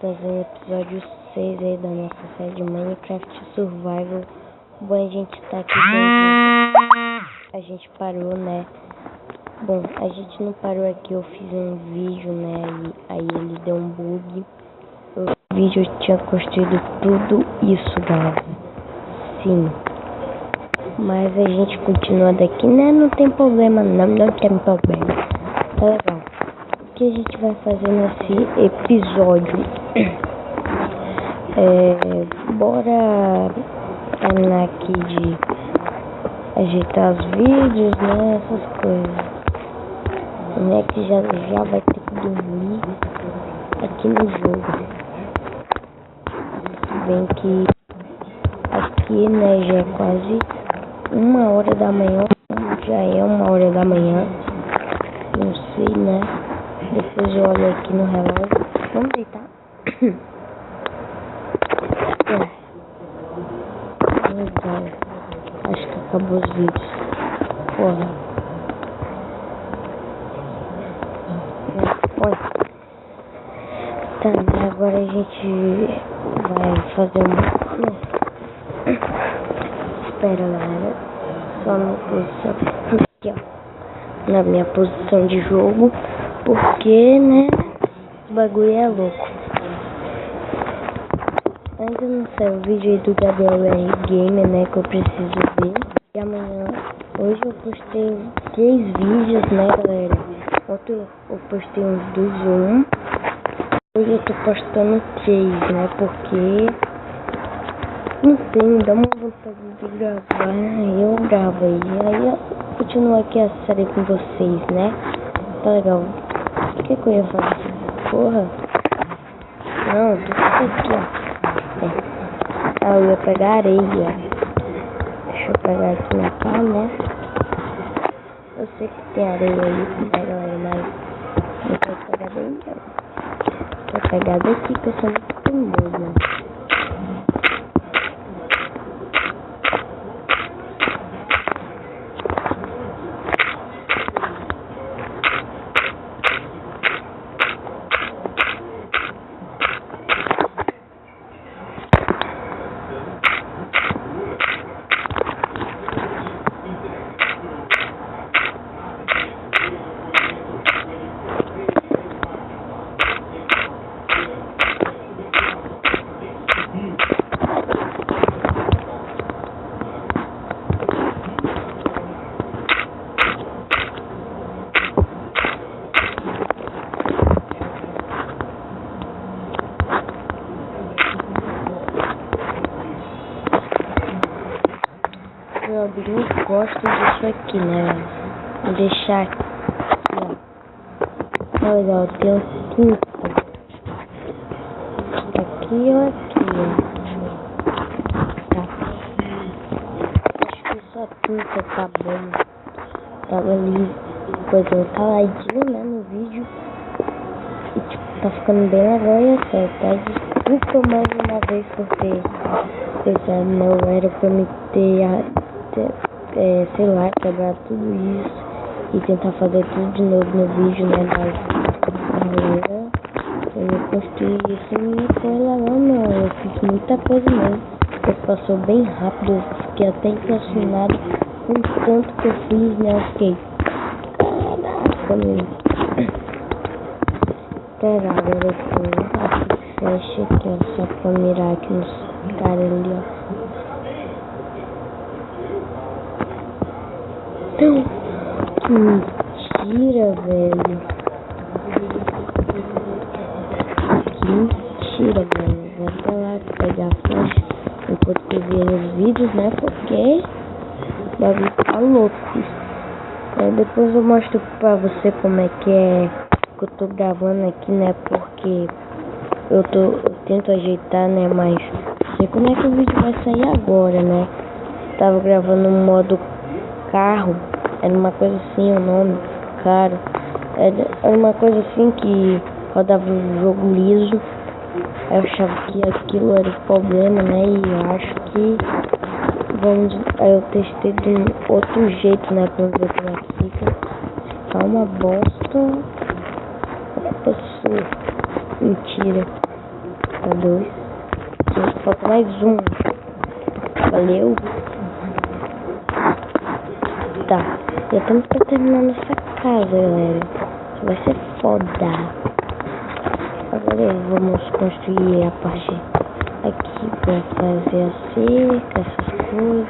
trazendo episódio 6 aí da nossa série de Minecraft Survival. Bom, a gente tá aqui dentro. A gente parou, né? Bom, a gente não parou aqui, eu fiz um vídeo, né? Aí ele deu um bug. O vídeo eu tinha construído tudo isso, galera. Sim. Mas a gente continua daqui, né? Não tem problema, não tem problema. Tá legal. O que a gente vai fazer nesse episódio? Bora terminar aqui de ajeitar os vídeos, né? Essas coisas. O Nex já vai ter que dormir aqui no jogo. Se bem que aqui, né, já é quase 1h da manhã. Já é 1h da manhã. Não sei, né? Depois eu olho aqui no relógio. Vamos deitar? Legal. Acho que acabou os vídeos. Porra. Oi. Tá, né? Agora a gente vai fazer uma... Espera, galera. Só na posição. Aqui, ó. Na minha posição de jogo. Porque, né? O bagulho é louco. Ainda não saiu o vídeo aí do Gabriel R Gamer, né? Que eu preciso ver. E amanhã... Hoje eu postei 3 vídeos, né, galera? Ontem eu postei uns 2 ou 1. Hoje eu tô postando 3, né? Porque... Não sei, dá uma vontade de gravar. Eu gravo aí eu continuo aqui a série com vocês, né? Tá legal. O que eu ia fazer? Porra. Não, tô aqui, ó. Eu ia pegar areia. Deixa eu pegar aqui na pá, né? Eu sei que tem areia aí, né, galera? Mas não quero pegar daí, não. Vou pegar daqui que eu sou muito teimoso, né? Eu não gosto disso aqui, né? Vou deixar aqui, ó. Olha legal, tem um quinto. Aqui ou aqui, ó. Tá. Acho que só tinta tá bom. Tava ali, coisa caladinho, né, no vídeo. E tipo, tá ficando bem legal e é certo, tá? Desculpa mais uma vez por ter coisa, não era pra me ter... sei lá, quebrar tudo isso e tentar fazer tudo de novo no vídeo, né? Mas galera, eu não construí isso e foi legal, não. Eu fiz muita coisa mesmo. Ele passou bem rápido, eu fiquei até impressionado com o tanto que eu fiz, né? Eu fiquei, caraca, meu. Pera, agora eu tô flecha aqui, ó, só pra mirar aqui nos caras ali, ó. Não, que mentira, velho. Que mentira, velho. Vou até lá pegar a flecha enquanto eu ver os vídeos, né? Porque o bagulho tá louco. Depois eu mostro pra você como é que eu tô gravando aqui, né? Porque eu tento ajeitar, né? Mas não sei como é que o vídeo vai sair agora, né? Tava gravando no modo carro, era uma coisa assim, o nome, cara, era uma coisa assim que rodava o jogo liso. Eu achava que aquilo era o problema, né, e eu acho que aí eu testei de outro jeito, né, pra ver como é que fica. Tá uma bosta. Opa, mentira. Tá 2. Falta mais um. Valeu. Tá. Já estamos pra terminar nossa casa, galera. Isso vai ser foda. Agora vamos construir a parte aqui pra fazer a cerca, essas coisas.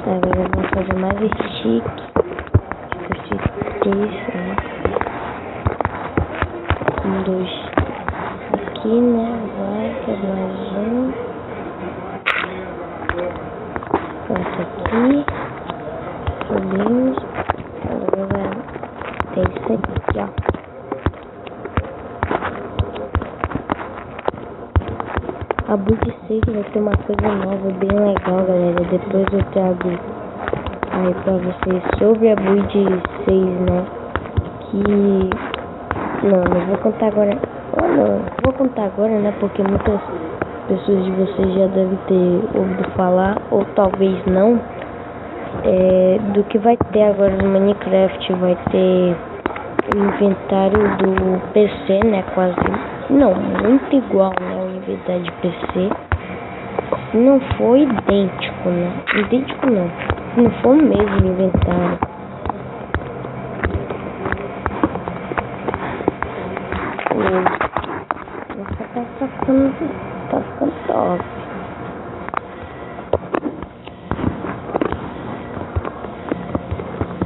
Agora vamos fazer mais stick. Isso, né? 2 aqui, né? Vai, mais um. Pronto, aqui. Subimos. Agora vai ter isso aqui, ó. A Boot 6 vai ter uma coisa nova, bem legal, galera. Depois eu trago aí pra vocês sobre a Boot 6, né? Que... Não vou contar agora. Não vou contar agora, né? Porque muitas pessoas de vocês já devem ter ouvido falar, ou talvez não. Do que vai ter agora no Minecraft. Vai ter o inventário do PC, né? Quase. Não, muito igual, né? O inventário de PC. Se não for idêntico, né? Idêntico não. Se não for o mesmo inventário. Nossa, tá ficando top.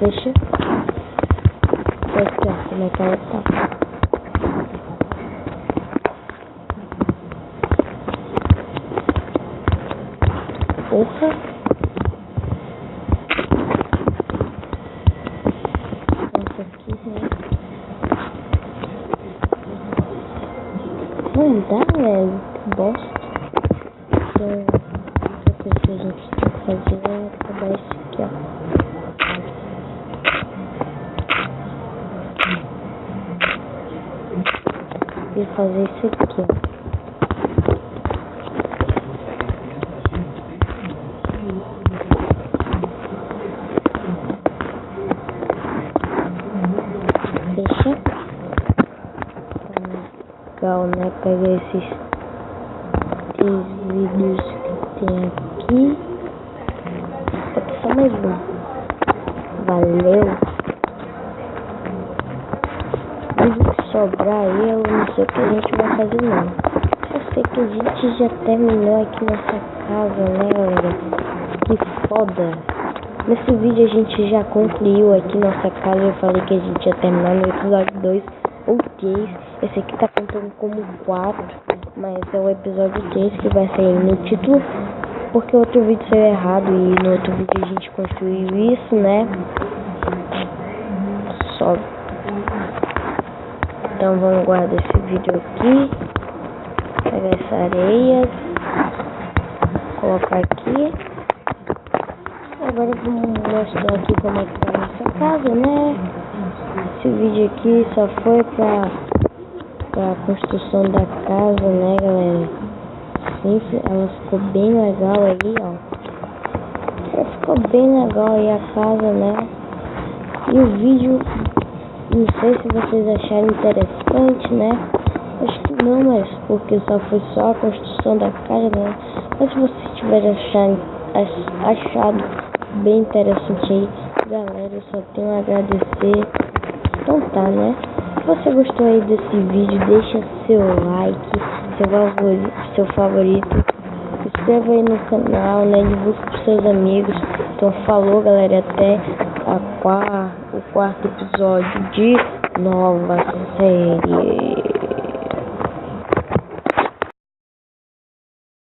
Deixa. Aqui, ó, como é que ela tá. Porra. Nossa, aqui, né? Não dá, velho. Que bosta. Outra coisa que a gente tem que fazer é acabar isso aqui, ó. E fazer isso aqui, ó. Deixa. Legal, né? Pegar esses 3 vídeos que tem aqui. Falta só mais um. Valeu. Vídeo que sobrar aí, eu não sei o que a gente vai fazer não. Eu sei que a gente já terminou aqui nessa casa, né, galera? Que foda. Nesse vídeo a gente já concluiu aqui nossa casa. Eu falei que a gente ia terminar no episódio 2 ou 3. Esse aqui tá contando como 4, mas é o episódio 3 que vai sair no título, porque o outro vídeo saiu errado e no outro vídeo a gente construiu isso, né? Só. Então vamos guardar esse vídeo aqui. Pegar essa areia. Colocar aqui. Agora vamos mostrar aqui como é que tá a nossa casa, né? Esse vídeo aqui só foi pra construção da casa, né, galera? Sim, ela ficou bem legal aí, ó. Ela ficou bem legal aí a casa, né? E o vídeo, não sei se vocês acharam interessante, né? Acho que não, mas porque só foi só a construção da casa, né? Mas se vocês tiverem achado bem interessante aí, galera, eu só tenho a agradecer. Então tá, né? Se você gostou aí desse vídeo, deixa seu like, seu favorito, se inscreva aí no canal, né? Divulgue pros seus amigos. Então falou, galera, até o quarto episódio de nova série.